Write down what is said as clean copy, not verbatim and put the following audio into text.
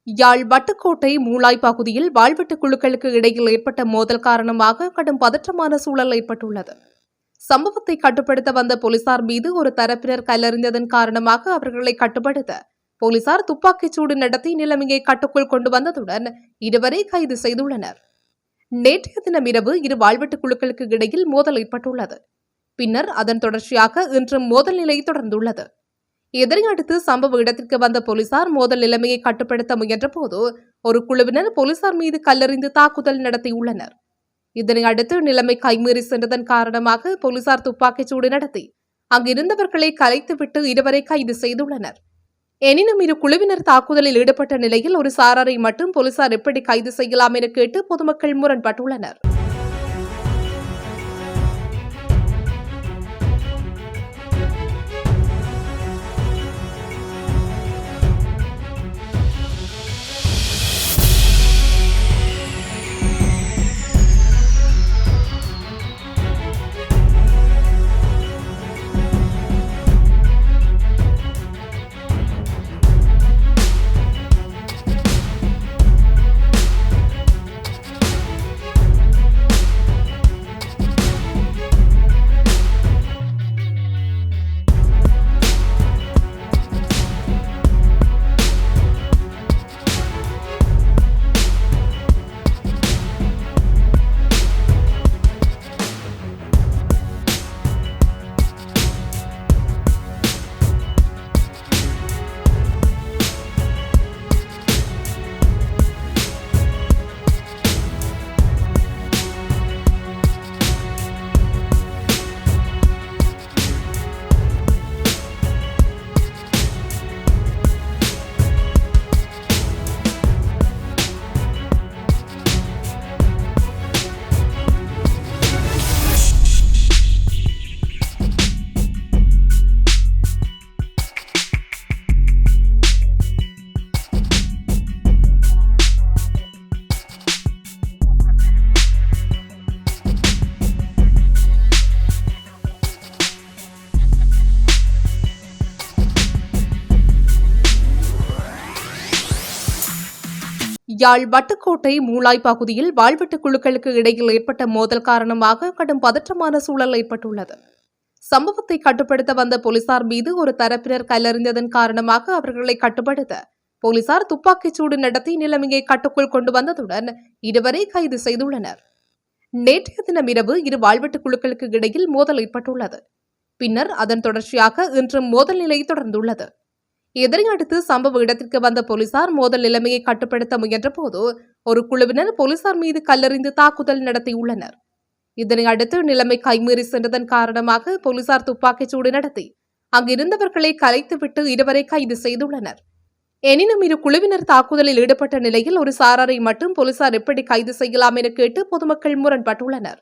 யாழ் வட்டுக்கோட்டை மூளாய் பகுதியில் வாழ்வெட்டு குழுக்களுக்கு இடையில் ஏற்பட்ட மோதல் காரணமாக கடும் பதற்றமான சூழல் ஏற்பட்டுள்ளது. சம்பவத்தை கட்டுப்படுத்த வந்த போலீசார் மீது ஒரு தரப்பினர் கல்லெறிந்ததன் காரணமாக அவர்களை கட்டுப்படுத்த போலீசார் துப்பாக்கிச்சூடு நடத்தி நிலைமையை கட்டுக்குள் கொண்டு வந்ததுடன் இருவரை கைது செய்துள்ளனர். நேற்றைய தினம் இரவு இரு வாழ்வெட்டு குழுக்களுக்கு இடையில் மோதல் ஏற்பட்டுள்ளது. பின்னர் அதன் தொடர்ச்சியாக இன்றும் மோதல் நிலை தொடர்ந்துள்ளது. இதனையடுத்து சம்பவ இடத்திற்கு வந்த போலீசார் மோதல் நிலைமையை கட்டுப்படுத்த முயன்றபோது ஒரு குழுவினர் போலீசார் மீது கல்லெறிந்து தாக்குதல் நடத்தியுள்ளனர். இதனையடுத்து நிலைமை கைமீறி சென்றதன் காரணமாக போலீசார் துப்பாக்கிச்சூடு நடத்தி அங்கிருந்தவர்களை கலைத்துவிட்டு இருவரை கைது செய்துள்ளனர். எனினும் இரு குழுவினர் தாக்குதலில் ஈடுபட்ட நிலையில் ஒரு சாராரை மட்டும் போலீசார் எப்படி கைது செய்யலாம் என கேட்டு பொதுமக்கள் முரண்பட்டுள்ளனர். யாழ் வட்டுக்கோட்டை மூளாய் பகுதியில் வாழ்வெட்டு குழுக்களுக்கு இடையில் ஏற்பட்ட மோதல் காரணமாக கடும் பதற்றமான சூழல் ஏற்பட்டுள்ளது. சம்பவத்தை கட்டுப்படுத்த வந்த போலீசார் மீது ஒரு தரப்பினர் கல்லெறிந்ததன் காரணமாக அவர்களை கட்டுப்படுத்த போலீசார் துப்பாக்கிச்சூடு நடத்தி நிலைமையை கட்டுக்குள் கொண்டு வந்ததுடன் இருவரை கைது செய்துள்ளனர். நேற்றைய தினம் இரவு இரு வாழ்வெட்டு குழுக்களுக்கு இடையில் மோதல் ஏற்பட்டுள்ளது. பின்னர் அதன் தொடர்ச்சியாக இன்றும் மோதல் நிலை தொடர்ந்துள்ளது. இதனையடுத்து சம்பவ இடத்திற்கு வந்த போலீசார் மோதல் நிலைமையை கட்டுப்படுத்த முயன்றபோது ஒரு குழுவினர் போலீசார் மீது கல்லெறிந்து தாக்குதல் நடத்தியுள்ளனர். இதனையடுத்து நிலைமை கைமீறி சென்றதன் காரணமாக போலீசார் துப்பாக்கிச்சூடு நடத்தி அங்கிருந்தவர்களை கலைத்துவிட்டு இருவரை கைது செய்துள்ளனர். எனினும் இரு குழுவினர் தாக்குதலில் ஈடுபட்ட நிலையில் ஒரு சாராரை மட்டும் போலீசார் எப்படி கைது செய்யலாம் என கேட்டு பொதுமக்கள் முரண்பட்டுள்ளனர்.